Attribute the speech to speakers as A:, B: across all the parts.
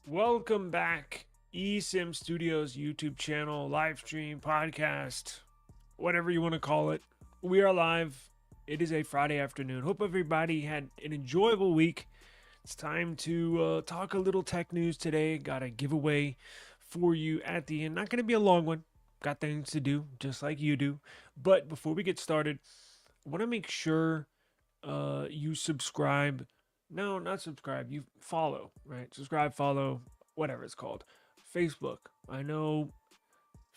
A: Welcome back, eSIMstudios YouTube channel, live stream, podcast, whatever you want to call it. We are live. It is a Friday afternoon. Hope everybody had an enjoyable week. It's time to talk a little tech news today. Got a giveaway for you at the end. Not going to be a long one. Got things to do, just like you do. But before we get started, I want to make sure you subscribe. No, not subscribe. You follow, right? Subscribe, follow, whatever it's called. Facebook. I know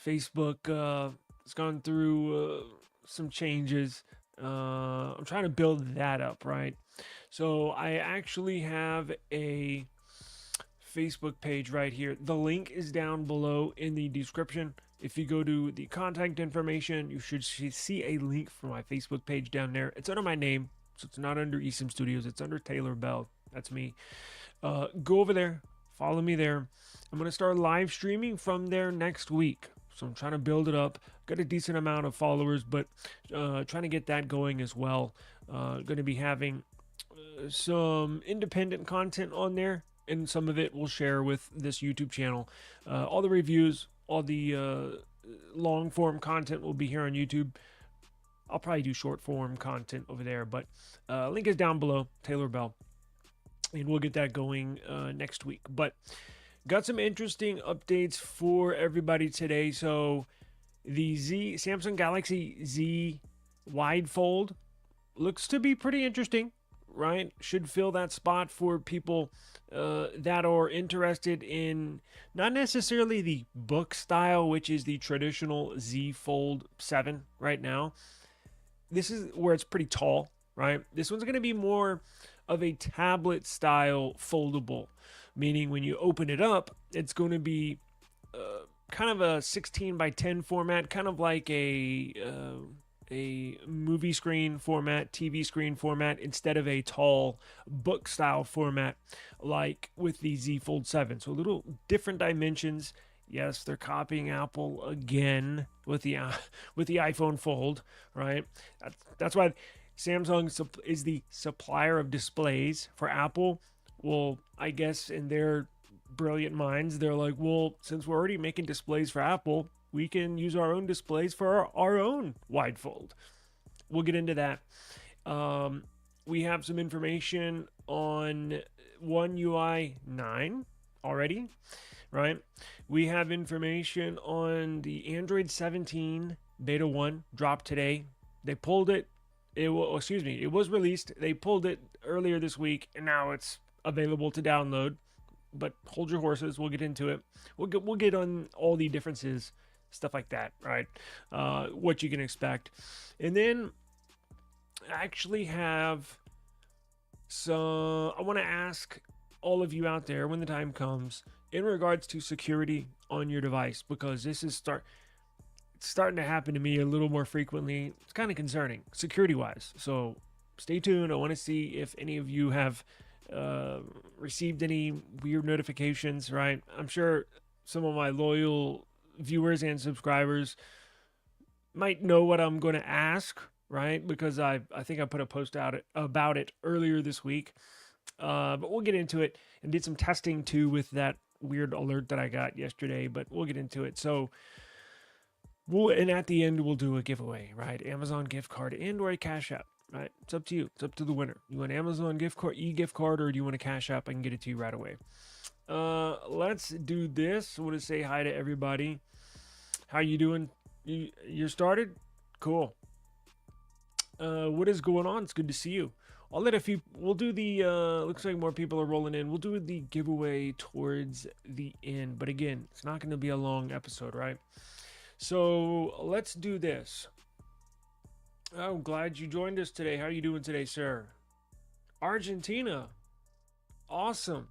A: Facebook has gone through some changes. I'm trying to build that up, right? So I actually have a Facebook page right here. The link is down below in the description. If you go to the contact information, you should see a link for my Facebook page down there. It's under my name, so it's not under eSIMstudios. It's under Taylor Bell. That's me. Go over there. Follow me there. I'm going to start live streaming from there next week. So I'm trying to build it up. Got a decent amount of followers, but trying to get that going as well. Going to be having some independent content on there, and some of it we'll share with this YouTube channel. All the reviews, all the long form content will be here on YouTube. I'll probably do short form content over there, but link is down below, Taylor Bell, and we'll get that going next week. But got some interesting updates for everybody today. So the Samsung Galaxy Z wide fold looks to be pretty interesting, right? Should fill that spot for people that are interested in not necessarily the book style, which is the traditional Z Fold 7 right now. This is where it's pretty tall, right? This one's going to be more of a tablet style foldable, meaning when you open it up, it's going to be kind of a 16 by 10 format, kind of like a movie screen format, TV screen format, instead of a tall book style format like with the Z Fold 7. So a little different dimensions. Yes, they're copying Apple again with the iPhone Fold, right? That's why Samsung is the supplier of displays for Apple. Well, I guess in their brilliant minds, they're like, well, since we're already making displays for Apple, we can use our own displays for our own wide fold. We'll get into that. We have some information on One UI 9 already, right? We have information on the Android 17 Beta 1 dropped today. They pulled it. It was released. They pulled it earlier this week, and now it's available to download. But hold your horses. We'll get into it. We'll get on all the differences, stuff like that, right? What you can expect. And then I actually have I want to ask all of you out there when the time comes in regards to security on your device, because this is starting to happen to me a little more frequently. It's kind of concerning security wise. So stay tuned. I want to see if any of you have received any weird notifications, right? I'm sure some of my loyal viewers and subscribers might know what I'm going to ask, right? Because I think I put a post out about it earlier this week. But we'll get into it, and did some testing too with that weird alert that I got yesterday, but we'll get into it. So and at the end we'll do a giveaway, right? Amazon gift card and or a Cash App, right? It's up to you. It's up to the winner. You want Amazon gift card, e-gift card, or do you want a Cash App? I can get it to you right away. Let's do this. I want to say hi to everybody. How you doing? You're started? Cool. What is going on? It's good to see you. I'll let we'll do the, looks like more people are rolling in. We'll do the giveaway towards the end. But again, it's not going to be a long episode, right? So let's do this. Oh, glad you joined us today. How are you doing today, sir? Argentina. Awesome.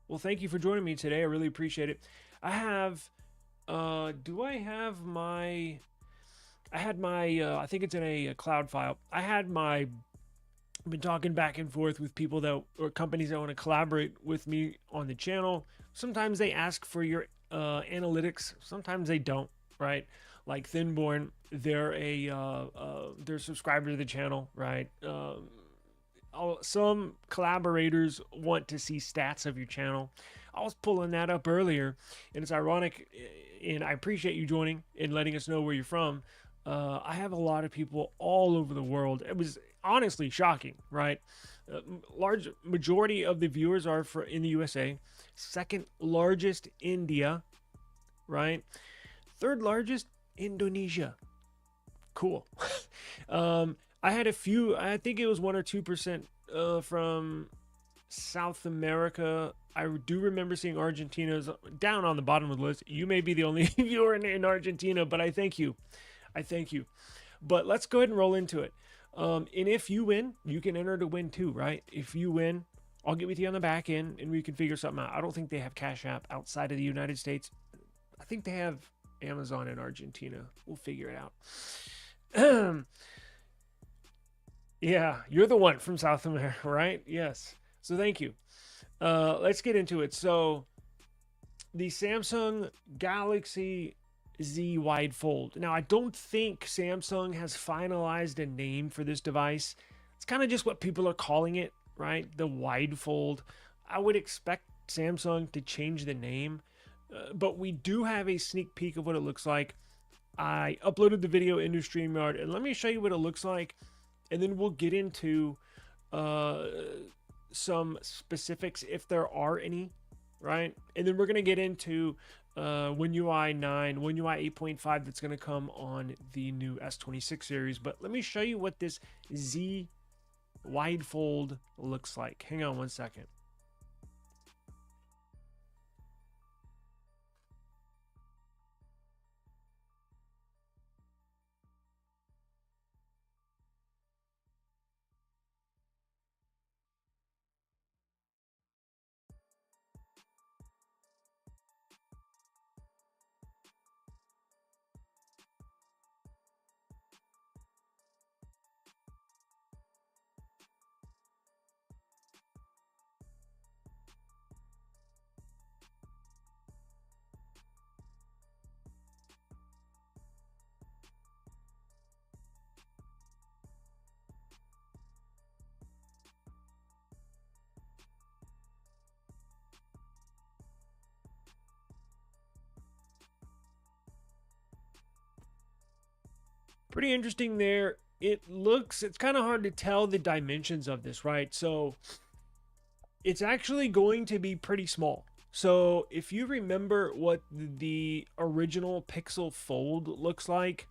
A: Well, thank you for joining me today. I really appreciate it. I have, I think it's in a cloud file. I've been talking back and forth with people or companies that want to collaborate with me on the channel. Sometimes they ask for your analytics. Sometimes they don't, right? Like Thinborn, they're they're a subscriber to the channel, right? Some collaborators want to see stats of your channel. I was pulling that up earlier, and it's ironic, and I appreciate you joining and letting us know where you're from. I have a lot of people all over the world. It was honestly shocking, right? Large majority of the viewers are in the USA. Second largest, India, right? Third largest, Indonesia. Cool. I had a few. I think it was 1 or 2% from South America. I do remember seeing Argentina's down on the bottom of the list. You may be the only viewer in Argentina, but I thank you. I thank you. But let's go ahead and roll into it. And if you win, you can enter to win too, right? If you win, I'll get with you on the back end and we can figure something out. I don't think they have Cash App outside of the United States. I think they have Amazon in Argentina. We'll figure it out. Yeah, you're the one from South America, right? Yes. So thank you. Let's get into it. So the Samsung Galaxy Z Wide Fold. Now, I don't think Samsung has finalized a name for this device. It's kind of just what people are calling it, right? The Wide Fold. I would expect Samsung to change the name, but we do have a sneak peek of what it looks like. I uploaded the video into StreamYard, and let me show you what it looks like, and then we'll get into some specifics if there are any, right? And then we're going to get into One UI 9, One UI 8.5 that's going to come on the new S26 series. But let me show you what this Z Wide Fold looks like. Hang on one second. Pretty interesting there. It's kind of hard to tell the dimensions of this, right? So it's actually going to be pretty small. So if you remember what the original Pixel Fold looks like,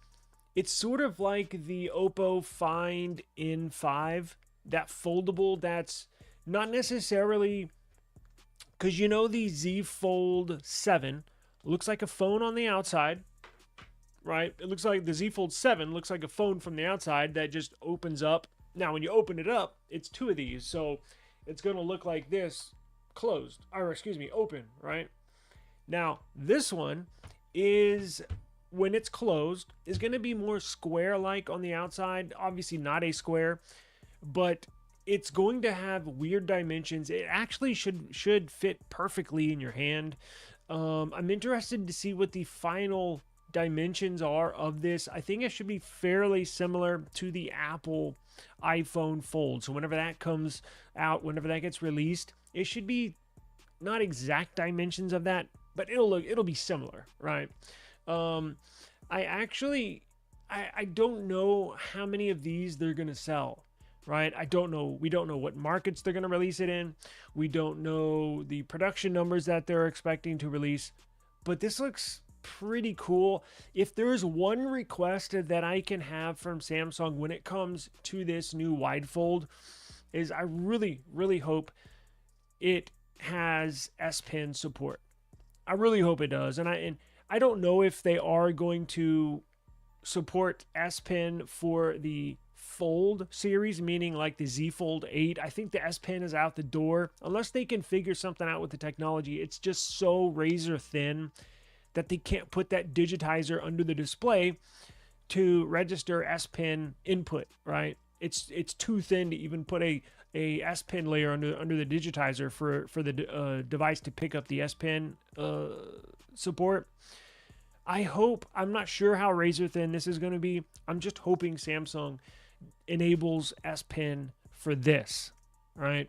A: it's sort of like the Oppo Find N5, that foldable that's not necessarily, because you know the Z Fold 7 looks like a phone on the outside, right? It looks like the Z Fold 7 looks like a phone from the outside that just opens up. Now, when you open it up, it's two of these. So it's going to look like this closed, or excuse me, open, right? Now, this one is, when it's closed, is going to be more square-like on the outside. Obviously not a square, but it's going to have weird dimensions. It actually should fit perfectly in your hand. I'm interested to see what the final dimensions are of this. I think it should be fairly similar to the Apple iPhone Fold. So whenever that comes out, whenever that gets released, it should be not exact dimensions of that, but it'll be similar, right? I don't know how many of these they're gonna sell, right? I don't know. We don't know what markets they're gonna release it in. We don't know the production numbers that they're expecting to release, but this looks pretty cool. If there's one request that I can have from Samsung when it comes to this new wide fold, is I really hope it has S Pen support. I really hope it does. And I don't know if they are going to support S Pen for the Fold series, meaning like the Z Fold 8. I think the S Pen is out the door unless they can figure something out with the technology. It's just so razor thin that they can't put that digitizer under the display to register S Pen input, right? It's too thin to even put a S Pen layer under the digitizer for the device to pick up the S Pen support. I'm not sure how razor thin this is going to be. I'm just hoping Samsung enables S Pen for this, right?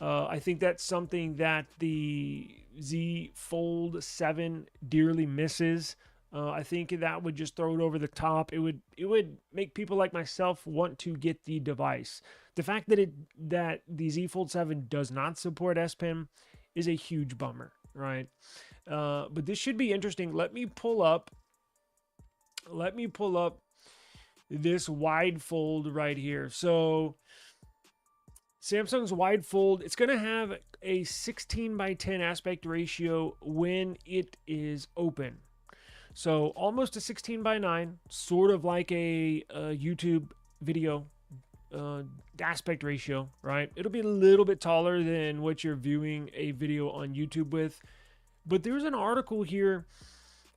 A: I think that's something that the Z Fold 7 dearly misses. I think that would just throw it over the top. It would make people like myself want to get the device. The fact that the Z Fold 7 does not support S Pen is a huge bummer, right? But this should be interesting. Let me pull up this wide fold right here. So Samsung's wide fold, it's going to have a 16:10 aspect ratio when it is open. So almost a 16:9, sort of like a YouTube video aspect ratio, right? It'll be a little bit taller than what you're viewing a video on YouTube with. But there's an article here.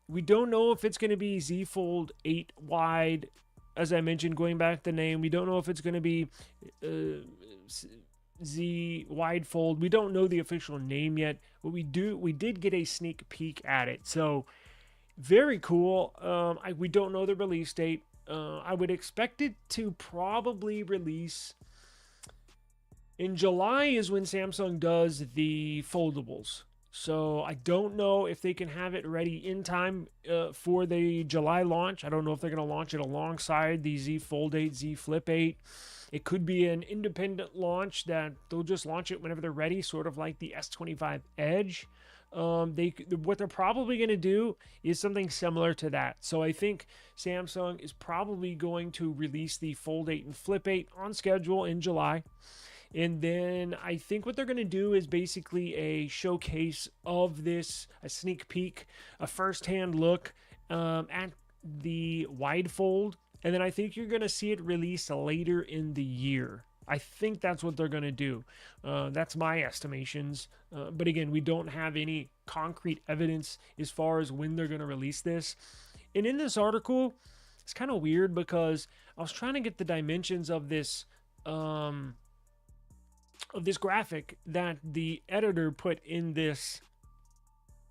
A: We don't know if it's going to be Z Fold 8 wide. As I mentioned, going back to the name, we don't know if it's going to be Z wide fold. We don't know the official name yet, but we did get a sneak peek at it. So very cool. We don't know the release date. I would expect it to probably release in July is when Samsung does the foldables. So I don't know if they can have it ready in time for the July launch. I don't know if they're going to launch it alongside the Z Fold 8, Z Flip 8. It could be an independent launch that they'll just launch it whenever they're ready, sort of like the S25 Edge. What they're probably going to do is something similar to that. So I think Samsung is probably going to release the Fold 8 and Flip 8 on schedule in July. And then I think what they're going to do is basically a showcase of this, a sneak peek, a first-hand look at the wide fold. And then I think you're going to see it released later in the year. I think that's what they're going to do. That's my estimations. But again, we don't have any concrete evidence as far as when they're going to release this. And in this article, it's kind of weird because I was trying to get the dimensions of this graphic that the editor put in this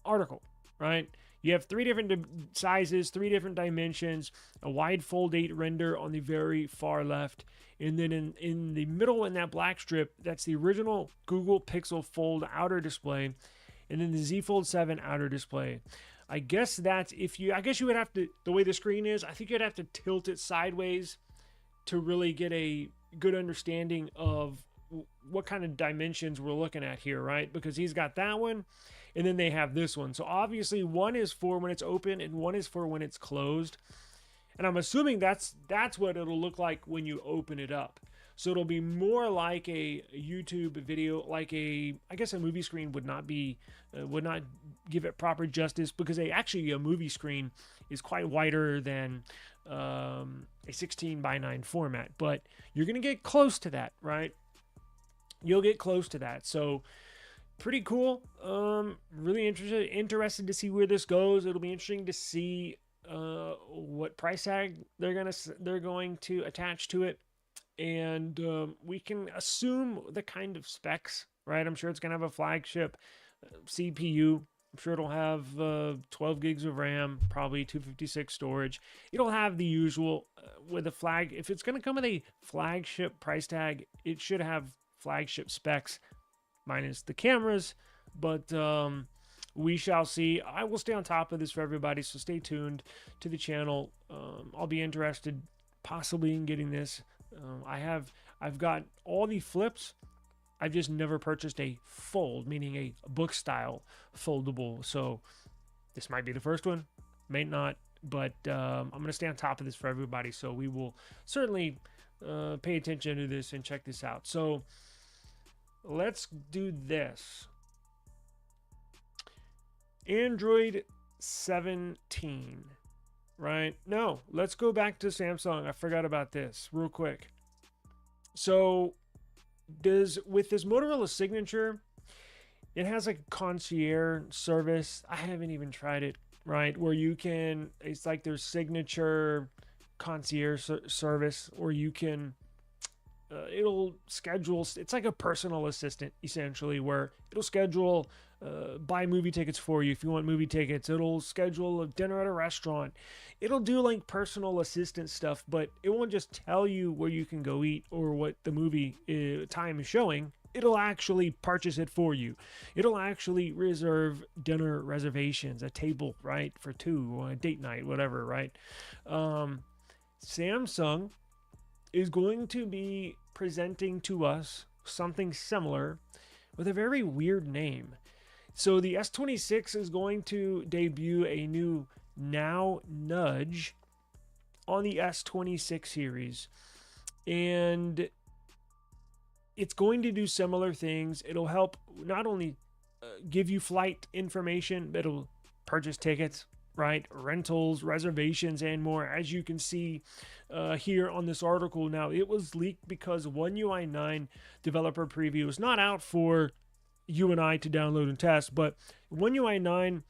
A: article, right? You have 3 different sizes, 3 different dimensions, a wide Fold 8 render on the very far left, and then in the middle in that black strip, that's the original Google Pixel Fold outer display, and then the Z Fold 7 outer display. I guess you would have to, the way the screen is, I think you'd have to tilt it sideways to really get a good understanding of what kind of dimensions we're looking at here, right? Because he's got that one, and then they have this one. So obviously one is for when it's open and one is for when it's closed. And I'm assuming that's what it'll look like when you open it up. So it'll be more like a YouTube video, like I guess a movie screen would not give it proper justice, because a movie screen is quite wider than a 16:9 format. But you're gonna get close to that, right? You'll get close to that. So pretty cool. Really interested to see where this goes. It'll be interesting to see what price tag they're going to attach to it, and we can assume the kind of specs, right? I'm sure it's gonna have a flagship CPU. I'm sure it'll have 12 gigs of RAM, probably 256 storage. It'll have the usual with a flag. If it's gonna come with a flagship price tag, it should have flagship specs minus the cameras, but we shall see. I will stay on top of this for everybody, so stay tuned to the channel. I'll be interested possibly in getting this. I've got all the flips. I've just never purchased a fold, meaning a book style foldable. So this might be the first one, may not, but I'm going to stay on top of this for everybody. So we will certainly pay attention to this and check this out. So let's do this. Android 17, right? No, let's go back to Samsung. I forgot about this real quick. So with this Motorola Signature, it has like a concierge service. I haven't even tried it, right? Where it's like their signature concierge service, or you can it'll schedule, it's like a personal assistant essentially, where it'll schedule buy movie tickets for you if you want movie tickets. It'll schedule a dinner at a restaurant. It'll do like personal assistant stuff, but it won't just tell you where you can go eat or what the movie time is showing. it'll actually purchase it for you. It'll actually reserve dinner reservations, a table, right, for two, or a date night, whatever, right? Samsung is going to be presenting to us something similar with a very weird name. So the S26 is going to debut a new Now Nudge on the S26 series. And it's going to do similar things. It'll help not only give you flight information, but it'll purchase tickets, right? Rentals, reservations, and more. As you can see here on this article, now it was leaked because One UI 9 developer preview is not out for you and I to download and test, but One UI 9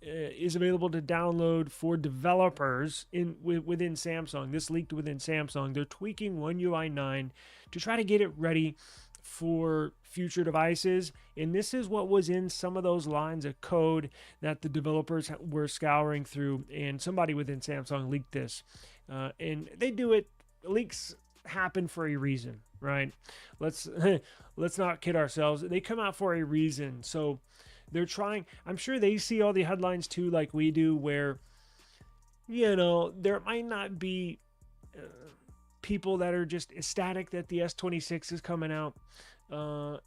A: is available to download for developers within Samsung. This leaked within Samsung. They're tweaking One UI 9 to try to get it ready for future devices, and this is what was in some of those lines of code that the developers were scouring through, and somebody within Samsung leaked this. And they do it, leaks happen for a reason, right? Let's not kid ourselves. They come out for a reason. So they're trying, I'm sure they see all the headlines too, like we do, where, there might not be people that are just ecstatic that the S26 is coming out.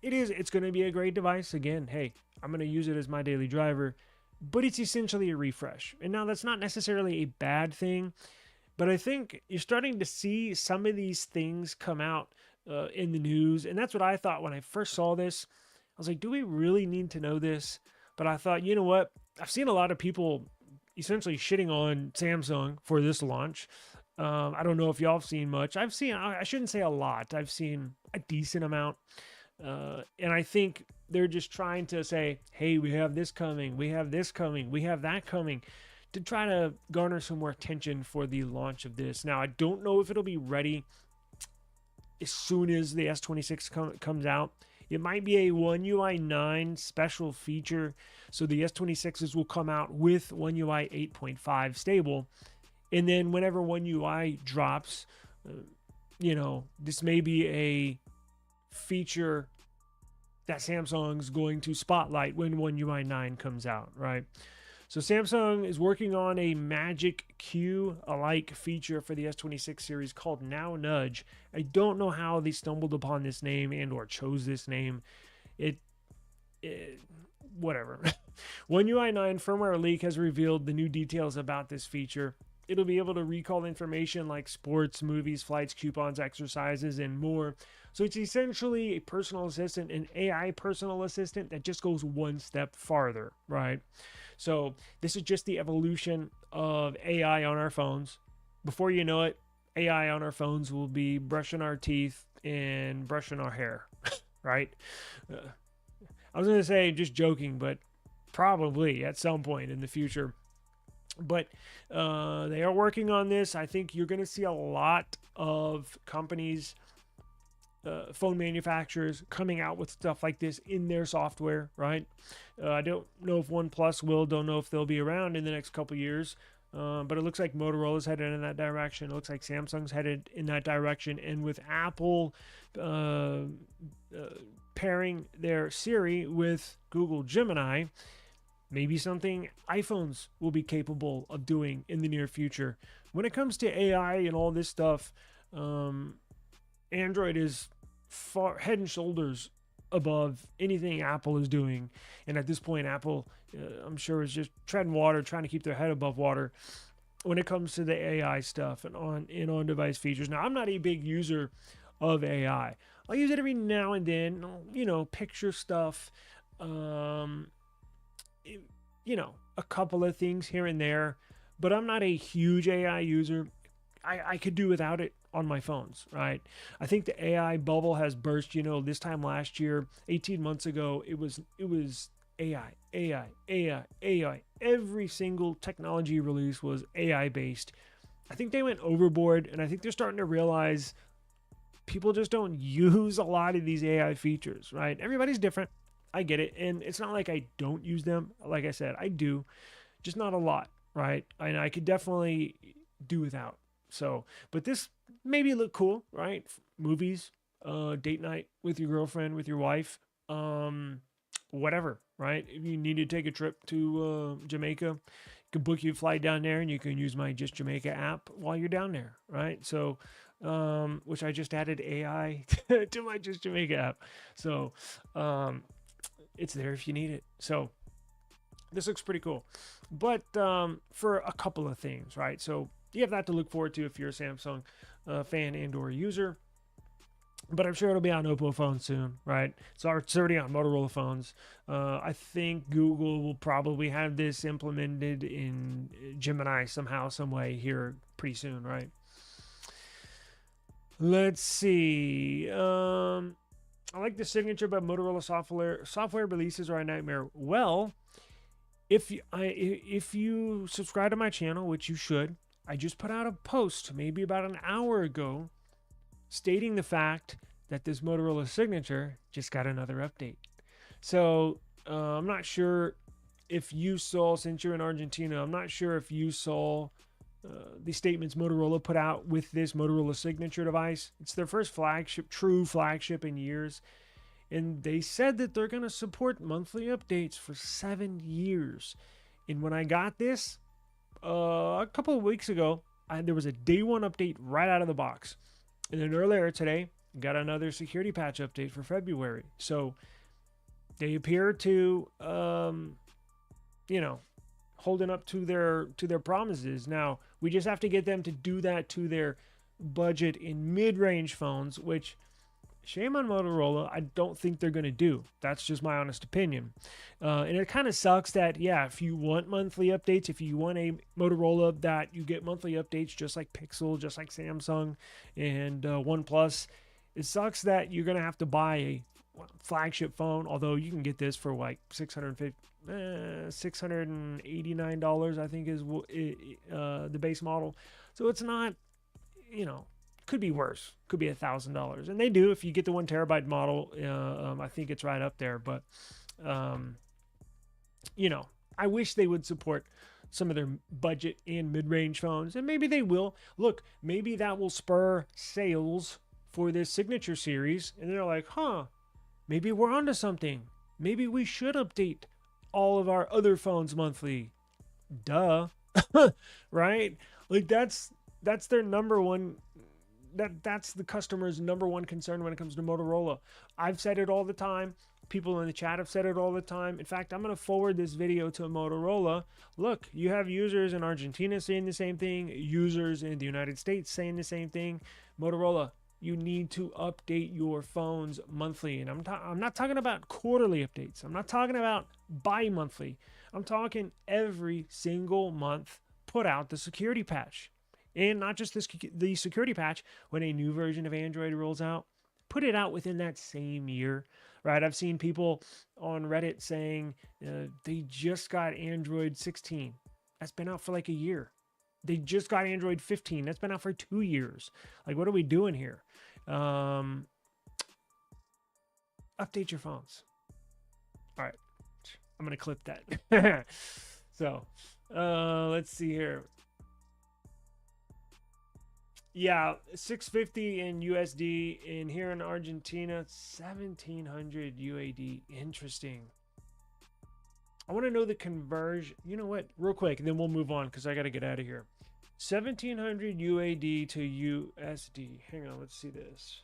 A: It's going to be a great device. Again, hey, I'm going to use it as my daily driver, but it's essentially a refresh. And now that's not necessarily a bad thing, but I think you're starting to see some of these things come out in the news. And that's what I thought when I first saw this. I was like, do we really need to know this? But I thought, you know what? I've seen a lot of people essentially shitting on Samsung for this launch. I don't know if y'all have seen much. I shouldn't say a lot. I've seen a decent amount. And I think they're just trying to say, hey, we have this coming. We have this coming. We have that coming, to try to garner some more attention for the launch of this. Now, I don't know if it'll be ready as soon as the S26 comes out. It might be a One UI 9 special feature. So the S26s will come out with One UI 8.5 stable. And then whenever One UI drops, this may be a feature that Samsung's going to spotlight when One UI 9 comes out, right? So Samsung is working on a Magic Q-alike feature for the S26 series called Now Nudge. I don't know how they stumbled upon this name and or chose this name. Whatever. One UI 9 firmware leak has revealed the new details about this feature. It'll be able to recall information like sports, movies, flights, coupons, exercises, and more. So it's essentially a personal assistant, an AI personal assistant that just goes one step farther, right? So this is just the evolution of AI on our phones. Before you know it, AI on our phones will be brushing our teeth and brushing our hair, right? I was going to say just joking, but probably at some point in the future. But they are working on this. I think you're going to see a lot of companies, phone manufacturers, coming out with stuff like this in their software, right? I don't know if OnePlus will. Don't know if they'll be around in the next couple years. But it looks like Motorola's headed in that direction. It looks like Samsung's headed in that direction. And with Apple pairing their Siri with Google Gemini, maybe something iPhones will be capable of doing in the near future. When it comes to AI and all this stuff, Android is far head and shoulders above anything Apple is doing. And at this point, Apple, I'm sure, is just treading water, trying to keep their head above water when it comes to the AI stuff and on-device features. Now, I'm not a big user of AI. I'll use it every now and then, picture stuff, a couple of things here and there, but I'm not a huge AI user. I could do without it on my phones, right? I think the AI bubble has burst. This time last year, 18 months ago, it was AI. Every single technology release was AI based. I think they went overboard, and I think they're starting to realize people just don't use a lot of these AI features, right? Everybody's different. I get it. And it's not like I don't use them. Like I said, I do, just not a lot, right? And I could definitely do without. So, but this maybe look cool, right? Movies, date night with your girlfriend, with your wife, whatever, right? If you need to take a trip to Jamaica, you can book you a flight down there, and you can use my Just Jamaica app while you're down there, right? So, which I just added AI to my Just Jamaica app, so it's there if you need it. So this looks pretty cool, but for a couple of things, right? So you have that to look forward to if you're a Samsung fan and or user. But I'm sure it'll be on Oppo phones soon, right? So it's already on Motorola phones. I think Google will probably have this implemented in Gemini somehow, some way here pretty soon, right? Let's see. I like the signature, but Motorola software releases are a nightmare. Well, if you subscribe to my channel, which you should, I just put out a post maybe about an hour ago stating the fact that this Motorola signature just got another update. So I'm not sure if you saw, since you're in Argentina, I'm not sure if you saw the statements Motorola put out with this Motorola signature device. It's their first true flagship in years. And they said that they're going to support monthly updates for 7 years. And when I got this a couple of weeks ago, there was a day one update right out of the box. And then earlier today, got another security patch update for February. So they appear to, holding up to their promises. Now, we just have to get them to do that to their budget in mid-range phones, which, shame on Motorola, I don't think they're going to do. That's just my honest opinion. And it kind of sucks that, yeah, if you want monthly updates, if you want a Motorola that you get monthly updates just like Pixel, just like Samsung and OnePlus, it sucks that you're going to have to buy a flagship phone, although you can get this for like $689, I think is the base model. So it's not, could be worse, could be $1,000, and they do if you get the 1 terabyte model. I think it's right up there, but I wish they would support some of their budget and mid-range phones, and maybe they will. Look, maybe that will spur sales for this signature series, and they're like, maybe we're onto something. Maybe we should update all of our other phones monthly. Duh. Right? Like that's their number one. That's the customer's number one concern when it comes to Motorola. I've said it all the time. People in the chat have said it all the time. In fact, I'm going to forward this video to Motorola. Look, you have users in Argentina saying the same thing, users in the United States saying the same thing. Motorola, you need to update your phones monthly. And I'm not talking about quarterly updates. I'm not talking about bi-monthly. I'm talking every single month put out the security patch. And not just the security patch, when a new version of Android rolls out, put it out within that same year, right? I've seen people on Reddit saying they just got Android 16. That's been out for like a year. They just got Android 15. That's been out for 2 years. Like, what are we doing here? Update your phones. All right. I'm going to clip that. So, let's see here. Yeah, $650 in USD, and here in Argentina, 1,700 UAD. Interesting. I want to know the conversion. You know what? Real quick, and then we'll move on because I got to get out of here. 1,700 UAD to USD. Hang on, let's see this.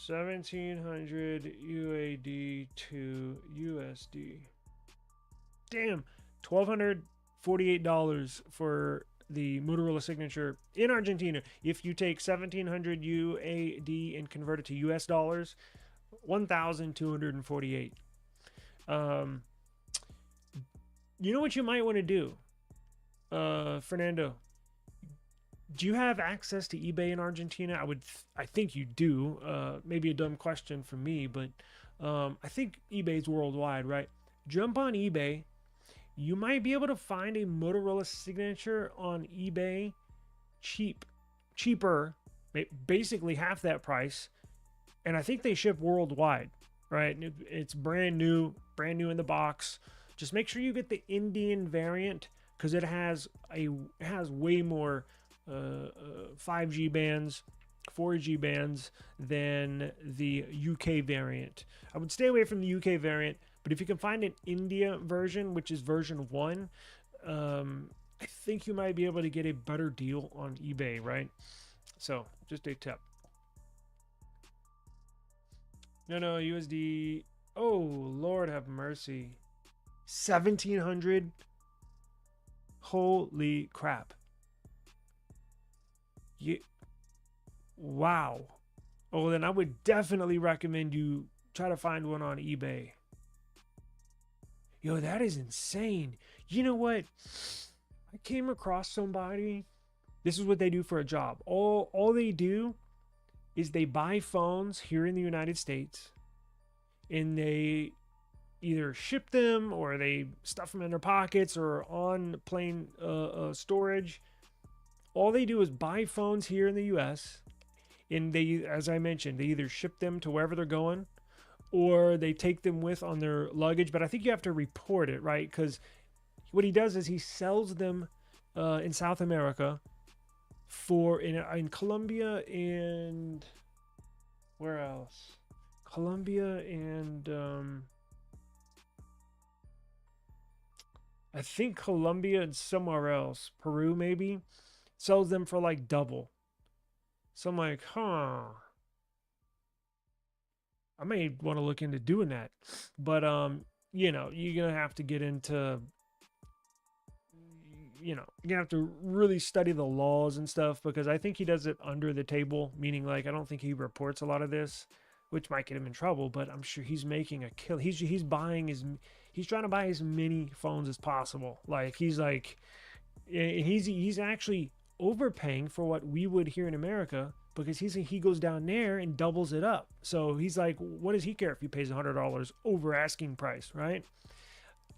A: 1,700 UAD to USD. Damn, $1,248 for the Motorola signature in Argentina. If you take 1,700 UAD and convert it to US dollars, 1,248. You know what you might want to do, Fernando? Do you have access to eBay in Argentina? I think you do. Maybe a dumb question from me, but I think eBay's worldwide, right? Jump on eBay. You might be able to find a Motorola signature on eBay cheaper, basically half that price. And I think they ship worldwide, right? It's brand new in the box. Just make sure you get the Indian variant because it has way more 5G bands 4G bands than the UK variant. I would stay away from the UK variant, but if you can find an India version, which is version 1, I think you might be able to get a better deal on eBay, right? So, just a tip. No, USD. Oh, Lord have mercy. 1,700. Holy crap. Wow. Oh, then I would definitely recommend you try to find one on eBay. Yo, that is insane. You know what? I came across somebody. This is what they do for a job. All they do is they buy phones here in the United States, and they either ship them or they stuff them in their pockets or on plane storage. All they do is buy phones here in the US, and they, as I mentioned, they either ship them to wherever they're going or they take them with on their luggage. But I think you have to report it, right? Because what he does is he sells them in South America for in Colombia and where else? Colombia and I think Colombia and somewhere else, Peru maybe, sells them for like double. So I'm like, huh. I may want to look into doing that. But you know, you're gonna have to get into, you know, you have to really study the laws and stuff, because I think he does it under the table, meaning like I don't think he reports a lot of this, which might get him in trouble, but I'm sure he's making a kill. He's buying he's trying to buy as many phones as possible. Like he's actually overpaying for what we would here in America, because he goes down there and doubles it up. So he's like, what does he care if he pays $100 over asking price, right?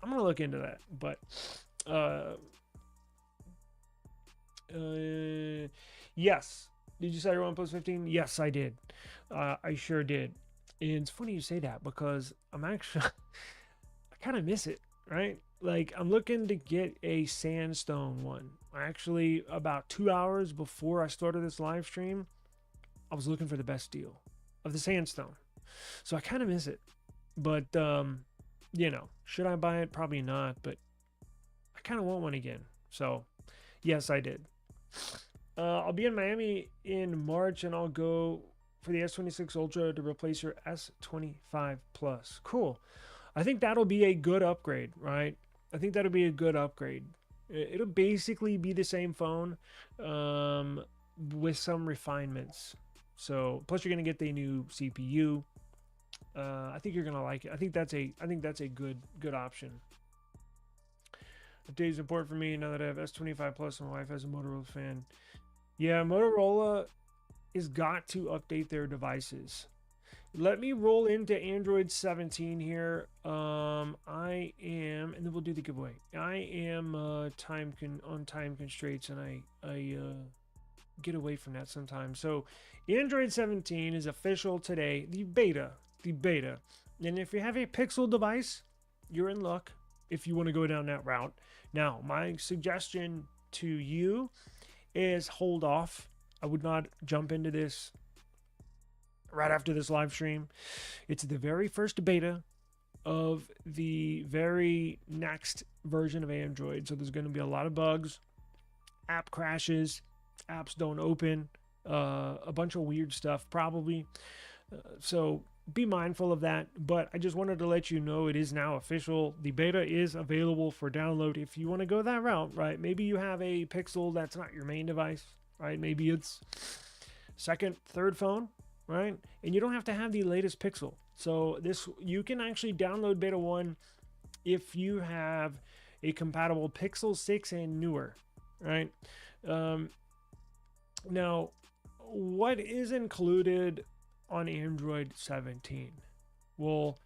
A: I'm gonna look into that, but yes. Did you say you're on plus 15? Yes, I did. I sure did. And it's funny you say that, because I'm actually I kind of miss it, right? Like I'm looking to get a sandstone one. Actually, about 2 hours before I started this live stream, I was looking for the best deal of the sandstone. So I kind of miss it. But you know, should I buy it? Probably not, but I kind of want one again. So yes, I did. I'll be in Miami in March, and I'll go for the S26 Ultra to replace your S25 Plus. Cool. I think that'll be a good upgrade, right? I think that'll be a good upgrade. It'll basically be the same phone with some refinements. So plus you're gonna get the new CPU. I think you're gonna like it. I think that's a good option. Update is important for me now that I have S25 Plus and my wife has a Motorola fan. Yeah, Motorola is got to update their devices. Let me roll into Android 17 here. I am, and then we'll do the giveaway. I am on time constraints, and I get away from that sometimes. So Android 17 is official today. The beta. And if you have a Pixel device, you're in luck if you want to go down that route. Now, my suggestion to you is hold off. I would not jump into this right after this live stream. It's the very first beta of the very next version of Android. So there's going to be a lot of bugs, app crashes, apps don't open, a bunch of weird stuff probably. So be mindful of that. But I just wanted to let you know it is now official. The beta is available for download if you want to go that route, right? Maybe you have a Pixel that's not your main device, right? Maybe it's second, third phone, right? And you don't have to have the latest Pixel. So this, you can actually download beta 1 if you have a compatible Pixel 6 and newer, right? Now, what is included on Android 17? Well,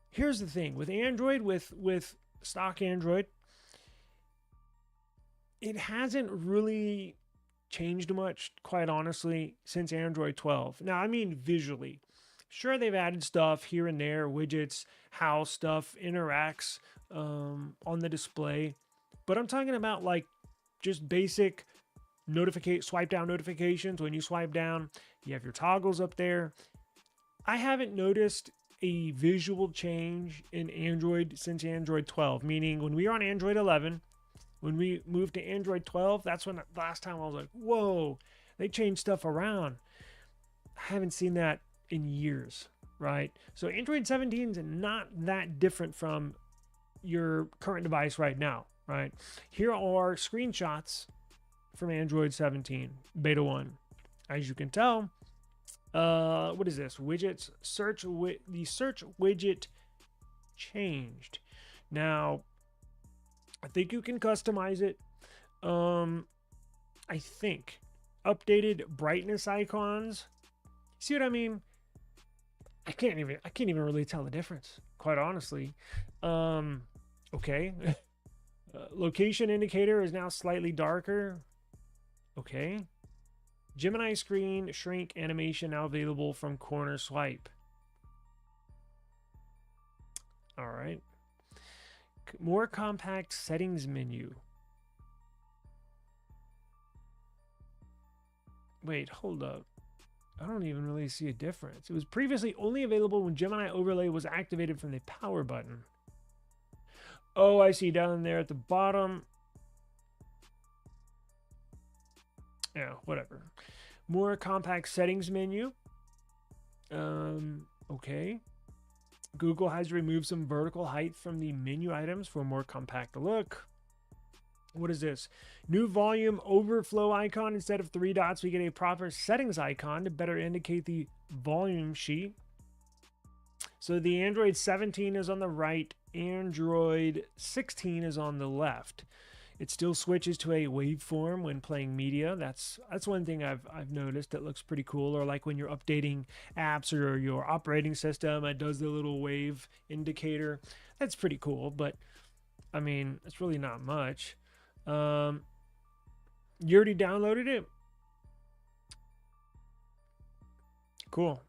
A: here's the thing with Android, with stock Android, it hasn't really changed much, quite honestly, since Android 12. Now, I mean visually. Sure, they've added stuff here and there, widgets, how stuff interacts on the display. But I'm talking about like just basic swipe down notifications. When you swipe down, you have your toggles up there. I haven't noticed a visual change in Android since Android 12, meaning when we were on Android 11, when we moved to Android 12, that's when the last time I was like, whoa, they changed stuff around. I haven't seen that in years, right? So Android 17 is not that different from your current device right now, right? Here are screenshots from Android 17 beta 1. As you can tell, what is this? Widgets, the search widget changed. Now, I think you can customize it. I think updated brightness icons. See what I mean? I can't even really tell the difference, quite honestly. Okay. Location indicator is now slightly darker. Okay. Gemini screen shrink animation now available from corner swipe. All right. More compact settings menu. Wait, hold up. I don't even really see a difference. It was previously only available when Gemini overlay was activated from the power button. Oh, I see down there at the bottom. Yeah, whatever. More compact settings menu. Okay. Google has removed some vertical height from the menu items for a more compact look. What is this? New volume overflow icon. Instead of 3 dots, we get a proper settings icon to better indicate the volume sheet. So the Android 17 is on the right. Android 16 is on the left. It still switches to a waveform when playing media. That's one thing I've noticed that looks pretty cool. Or like when you're updating apps or your operating system, it does the little wave indicator. That's pretty cool, but I mean, it's really not much. You already downloaded it? Cool.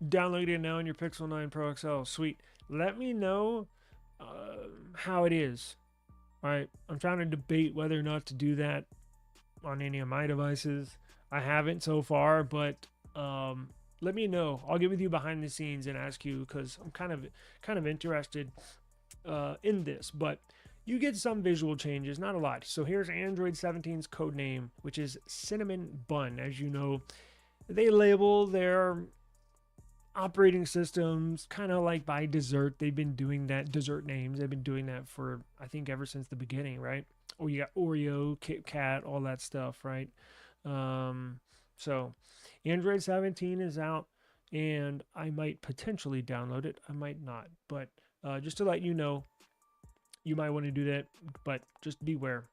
A: Download it now on your Pixel 9 Pro XL. Sweet. Let me know how it is. All right. I'm trying to debate whether or not to do that on any of my devices. I haven't so far, but let me know. I'll get with you behind the scenes and ask you, because I'm kind of interested in this. But you get some visual changes, not a lot. So here's Android 17's code name, which is Cinnamon Bun. As you know, they label their operating systems kind of like by dessert. They've been doing that, dessert names. They've been doing that for, I think, ever since the beginning, right? Or you got Oreo, Kit Kat, all that stuff, right? So Android 17 is out, and I might potentially download it. I might not, but just to let you know, you might want to do that, but just beware.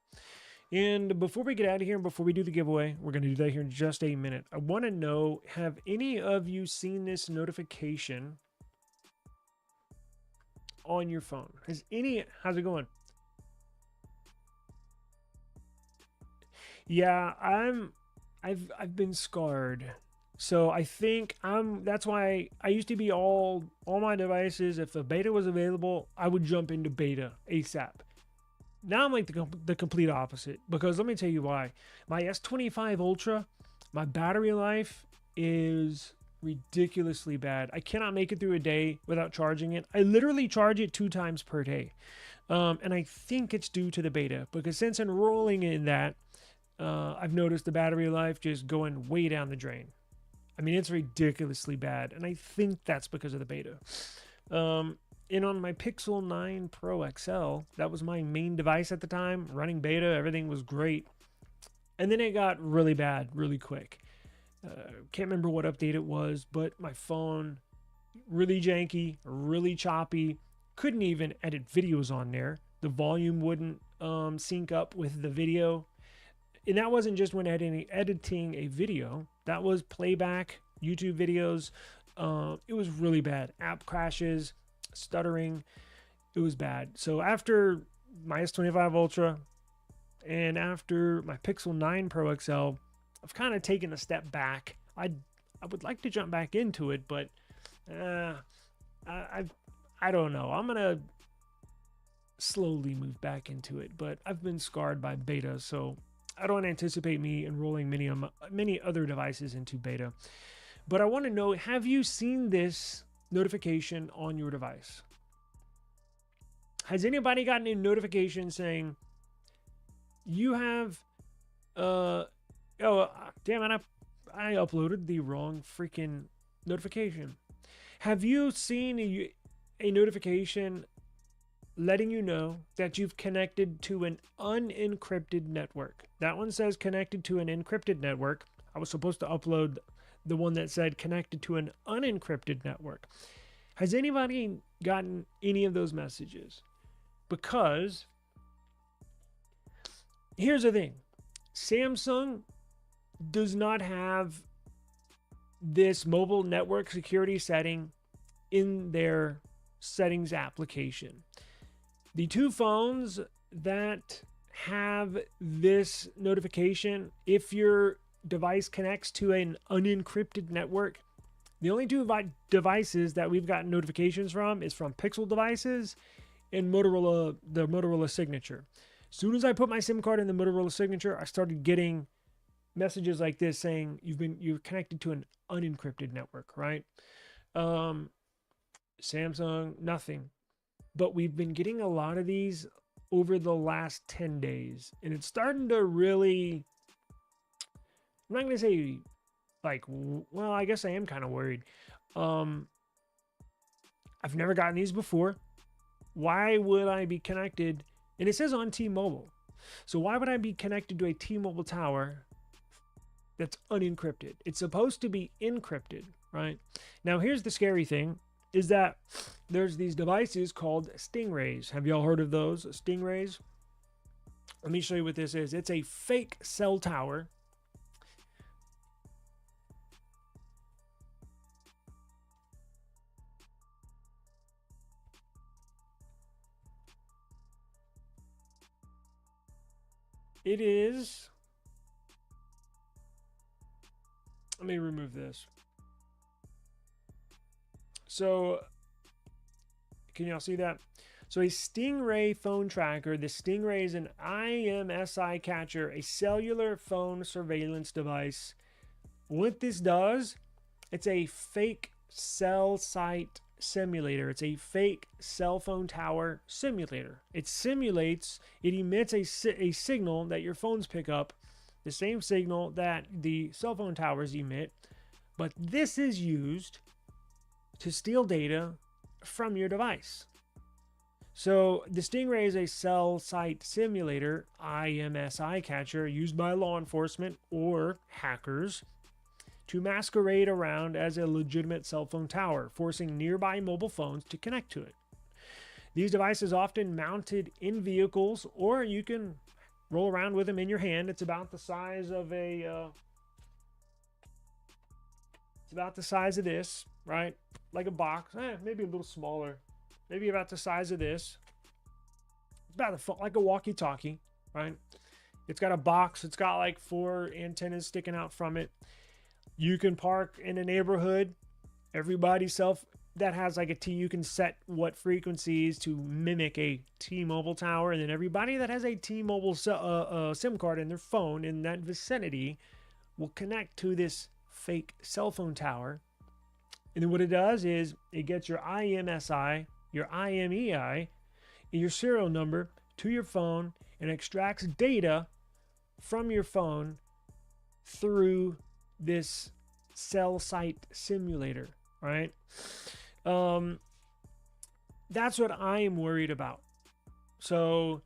A: And before we get out of here, and before we do the giveaway, we're going to do that here in just a minute. I want to know, have any of you seen this notification on your phone? How's it going? Yeah, I've been scarred. So I think that's why I used to be all my devices. If a beta was available, I would jump into beta ASAP. Now I'm like the complete opposite, because let me tell you why. My S25 Ultra, my battery life is ridiculously bad. I cannot make it through a day without charging it. I literally charge it 2 times per day. And I think it's due to the beta, because since enrolling in that, I've noticed the battery life just going way down the drain. I mean, it's ridiculously bad, and I think that's because of the beta. And on my Pixel 9 Pro XL, that was my main device at the time, running beta, everything was great. And then it got really bad really quick. Can't remember what update it was, but my phone, really janky, really choppy, couldn't even edit videos on there. The volume wouldn't sync up with the video. And that wasn't just when editing a video, that was playback, YouTube videos. It was really bad. App crashes, stuttering. It was bad. So after my S25 Ultra and after my Pixel 9 Pro XL, I've kind of taken a step back. I would like to jump back into it, but I don't know. I'm gonna slowly move back into it, but I've been scarred by beta, so I don't anticipate me enrolling many other devices into beta. But I want to know, have you seen this notification on your device? Has anybody gotten a notification saying you have oh damn it, I uploaded the wrong freaking notification. Have you seen a notification letting you know that you've connected to an unencrypted network? That one says connected to an encrypted network. I was supposed to upload the one that said connected to an unencrypted network. Has anybody gotten any of those messages? Because here's the thing. Samsung does not have this mobile network security setting in their settings application. The two phones that have this notification, if your device connects to an unencrypted network, the only two devices that we've gotten notifications from is from Pixel devices and Motorola, the Motorola Signature. As soon as I put my SIM card in the Motorola Signature, I started getting messages like this saying you're connected to an unencrypted network, right? Samsung, nothing. But we've been getting a lot of these over the last 10 days. And it's starting to really, I'm not going to say like, well, I guess I am kind of worried. I've never gotten these before. Why would I be connected? And it says on T-Mobile. So why would I be connected to a T-Mobile tower that's unencrypted? It's supposed to be encrypted, right? Now, here's the scary thing, is that there's these devices called Stingrays. Have y'all heard of those, Stingrays? Let me show you what this is. It's a fake cell tower. It is, let me remove this. So, can y'all see that? So a Stingray phone tracker, the Stingray is an IMEI catcher, a cellular phone surveillance device. What this does, it's a fake cell site simulator. It's a fake cell phone tower simulator. It simulates, it emits a signal that your phones pick up, the same signal that the cell phone towers emit, but this is used to steal data from your device. So the Stingray is a cell site simulator, IMEI catcher, used by law enforcement or hackers to masquerade around as a legitimate cell phone tower, forcing nearby mobile phones to connect to it. These devices often mounted in vehicles, or you can roll around with them in your hand. It's about the size of a, it's about the size of this, right? Like a box, maybe a little smaller, maybe about the size of this. It's about like a walkie-talkie, right? It's got a box. It's got like 4 antennas sticking out from it. You can park in a neighborhood. Everybody's that has like a T, you can set what frequencies to mimic a T-Mobile tower, and then everybody that has a T-Mobile SIM card in their phone in that vicinity will connect to this fake cell phone tower. And then what it does is it gets your IMEI, your IMEI, and your serial number to your phone and extracts data from your phone through this cell site simulator, right? That's what I am worried about. So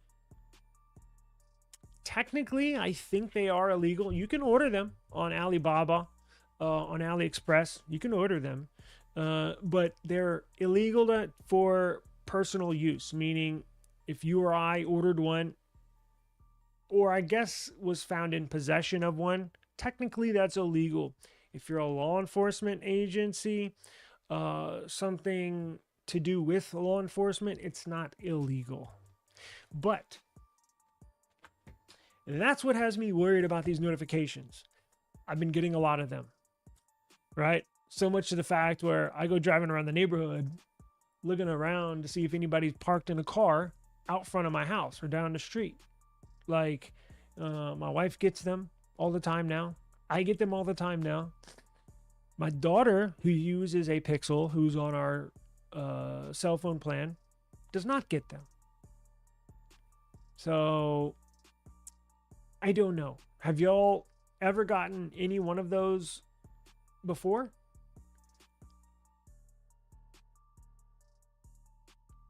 A: technically, I think they are illegal. You can order them on Alibaba, on AliExpress. You can order them, but they're illegal for personal use, meaning if you or I ordered one, or I guess was found in possession of one, technically that's illegal. If you're a law enforcement agency, something to do with law enforcement, it's not illegal. But that's what has me worried about these notifications. I've been getting a lot of them, right? So much to the fact where I go driving around the neighborhood looking around to see if anybody's parked in a car out front of my house or down the street. Like, My wife gets them all the time now. I get them all the time now. My daughter, who uses a Pixel, who's on our cell phone plan, does not get them. So I don't know. Have y'all ever gotten any one of those before?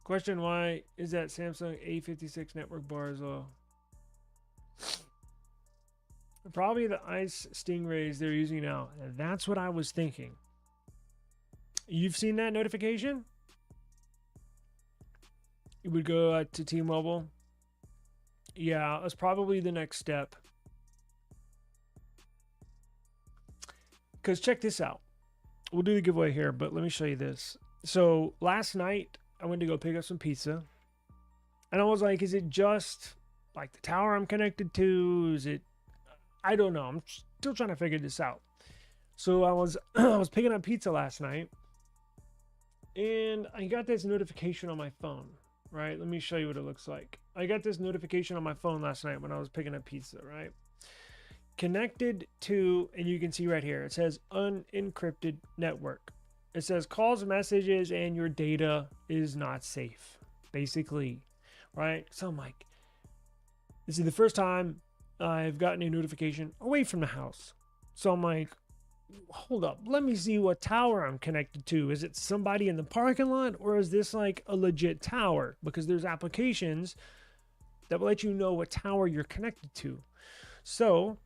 A: Question, why is that Samsung A56 network bar as well? Probably the Ice Stingrays they're using now. That's what I was thinking. You've seen that notification? You would go to T-Mobile. Yeah, that's probably the next step. Because check this out. We'll do the giveaway here, but let me show you this. So last night, I went to go pick up some pizza. And I was like, is it just like the tower I'm connected to? Is it... I don't know. I'm still trying to figure this out. So I was I was picking up pizza last night. And I got this notification on my phone. Right? Let me show you what it looks like. I got this notification on my phone last night when I was picking up pizza, right? Connected to, and you can see right here, it says unencrypted network. It says calls, messages, and your data is not safe, basically, right? So I'm like, this is the first time I've gotten a notification away from the house. So I'm like, hold up, let me see what tower I'm connected to. Is it somebody in the parking lot, or is this like a legit tower? Because there's applications that will let you know what tower you're connected to. So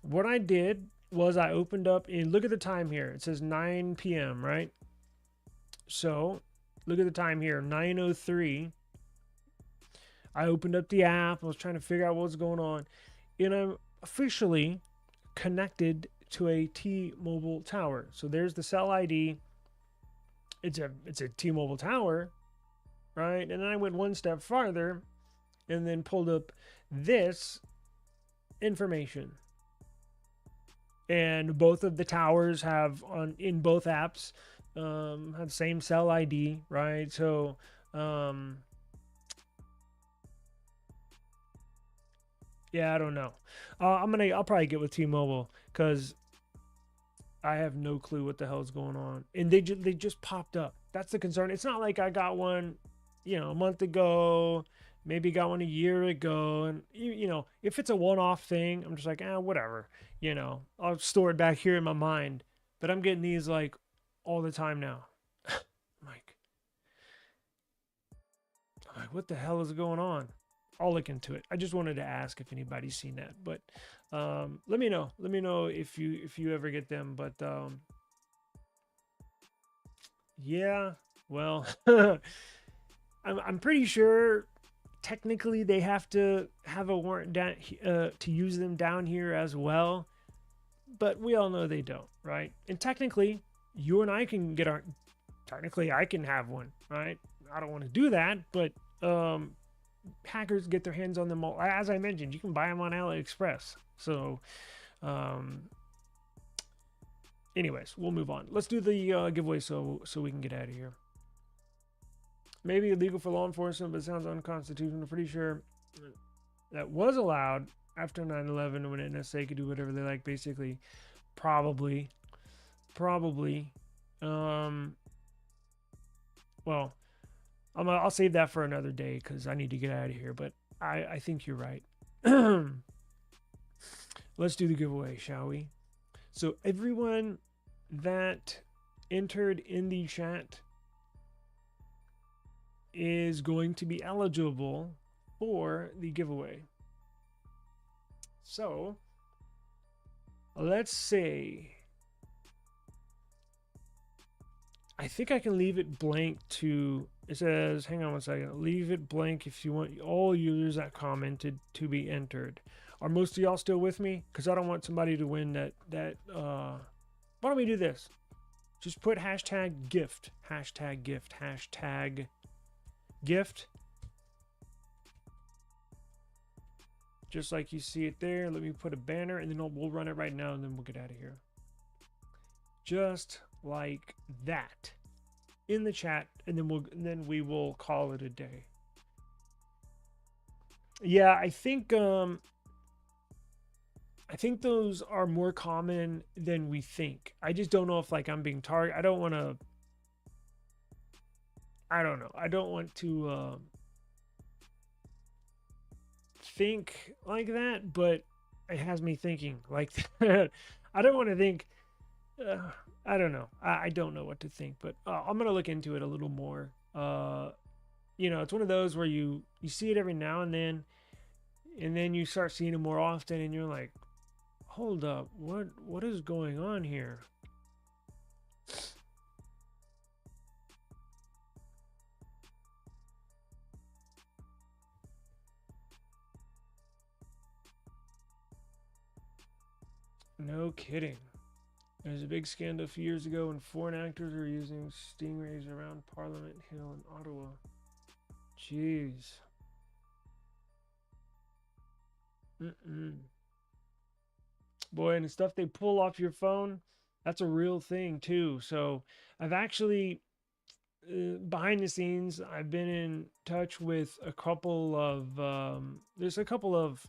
A: what I did was I opened up, and look at the time here. It says 9 p.m., right? So look at the time here, 9:03. I opened up the app. I was trying to figure out what's going on. And I'm officially connected to a T-Mobile tower. So there's the cell ID. It's a T-Mobile tower, right? And then I went one step farther and then pulled up this information. And both of the towers have in both apps have the same cell ID, right? So yeah, I don't know. I'll probably get with T-Mobile because I have no clue what the hell is going on. And they just popped up. That's the concern. It's not like I got one, a month ago, maybe got one a year ago. And, if it's a one-off thing, I'm just like, whatever. I'll store it back here in my mind. But I'm getting these, like, all the time now. I'm like, what the hell is going on? I'll look into it. I just wanted to ask if anybody's seen that. But let me know. Let me know if you ever get them. But yeah, well, I'm pretty sure technically they have to have a warrant down to use them down here as well. But we all know they don't, right? And technically, you and I can get our... Technically, I can have one, right? I don't want to do that, but hackers get their hands on them all. As I mentioned, you can buy them on AliExpress. So, anyways, we'll move on. Let's do the giveaway so we can get out of here. Maybe illegal for law enforcement, but it sounds unconstitutional. I'm pretty sure that was allowed after 9/11 when NSA could do whatever they like, basically. Probably. Well, I'll save that for another day because I need to get out of here. But I think you're right. Let's do the giveaway, shall we? So everyone that entered in the chat is going to be eligible for the giveaway. So let's say, I think I can leave it blank to, it says, hang on one second, leave it blank if you want all users that commented to be entered. Are most of y'all still with me? Because I don't want somebody to win that why don't we do this? Just put hashtag gift, hashtag gift, hashtag gift. Just like you see it there. Let me put a banner and then we'll run it right now and then we'll get out of here. Just like that in the chat, and then we will call it a day. Yeah, I think I think those are more common than we think. I just don't know if like I'm being targeted. I don't want to. I don't know. I don't want to think like that, but it has me thinking like that. I don't want to think. I don't know. I don't know what to think, but I'm gonna look into it a little more. It's one of those where you see it every now and then you start seeing it more often, and you're like, hold up, what is going on here? No kidding. There's a big scandal a few years ago when foreign actors were using stingrays around Parliament Hill in Ottawa. Jeez. Boy, and the stuff they pull off your phone, that's a real thing too. So I've actually, behind the scenes, I've been in touch with a couple of, there's a couple of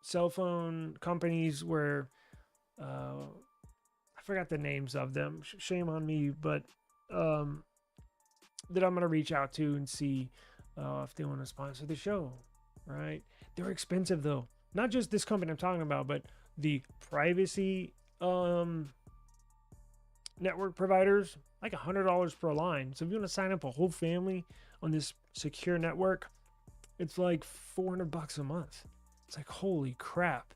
A: cell phone companies where, I forgot the names of them. Shame on me, but that I'm gonna reach out to and see if they want to sponsor the show. Right? They're expensive though. Not just this company I'm talking about, but the privacy network providers, like $100 per line. So if you want to sign up a whole family on this secure network, it's like $400 a month. It's like, holy crap.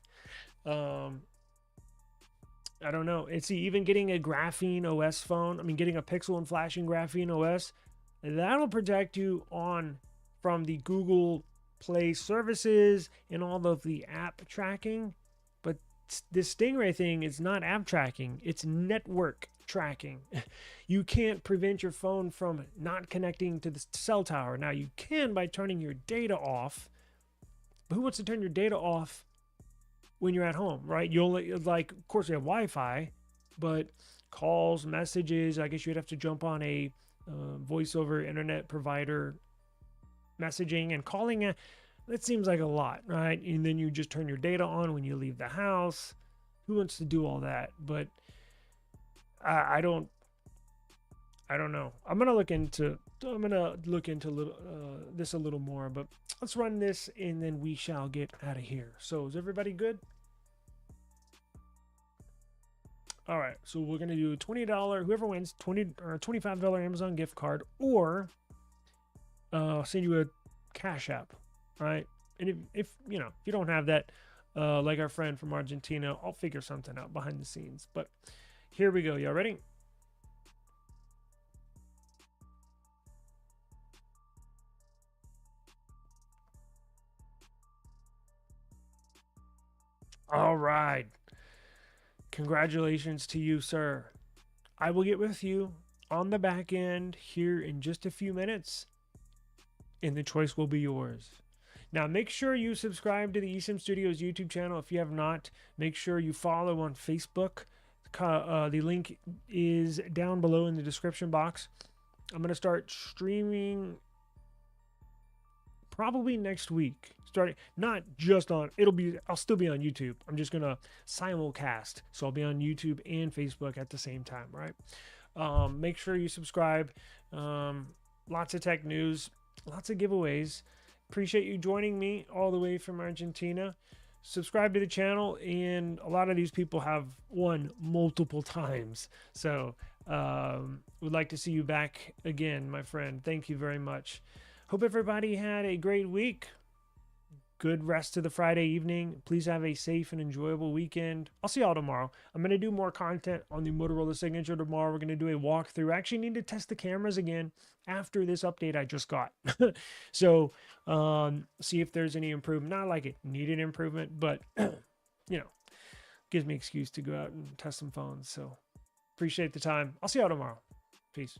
A: I don't know. It's even getting a graphene OS phone. I mean, getting a pixel and flashing graphene OS, that'll protect you from the Google Play services and all of the app tracking. But this Stingray thing is not app tracking, it's network tracking. You can't prevent your phone from not connecting to the cell tower. Now, you can by turning your data off. But who wants to turn your data off when you're at home, right? You only, like, of course, you have Wi-Fi, but calls, messages, I guess you'd have to jump on a voice over internet provider messaging and calling. It seems like a lot, right? And then you just turn your data on when you leave the house. Who wants to do all that? But I don't know. I'm gonna look into this a little more, but let's run this and then we shall get out of here. So is everybody good? All right, so we're gonna do $20. Whoever wins $20 or $25 Amazon gift card, or send you a Cash App, right? And if you don't have that, like our friend from Argentina, I'll figure something out behind the scenes. But here we go. Y'all ready? All right. Congratulations to you, sir. I will get with you on the back end here in just a few minutes, and the choice will be yours. Now, make sure you subscribe to the eSIMstudios YouTube channel if you have not. Make sure you follow on Facebook. The link is down below in the description box. I'm going to start streaming probably next week. Starting not just on, I'll still be on YouTube. I'm just gonna simulcast, so I'll be on YouTube and Facebook at the same time, right? Make sure you subscribe. Lots of tech news, lots of giveaways. Appreciate you joining me all the way from Argentina. Subscribe to the channel, and a lot of these people have won multiple times, so would like to see you back again, my friend. Thank you very much. Hope everybody had a great week. Good rest of the Friday evening. Please have a safe and enjoyable weekend. I'll see y'all tomorrow. I'm going to do more content on the Motorola Signature tomorrow. We're going to do a walkthrough. I actually need to test the cameras again after this update I just got. So, see if there's any improvement. Not like it needed improvement, but, gives me excuse to go out and test some phones. So, appreciate the time. I'll see y'all tomorrow. Peace.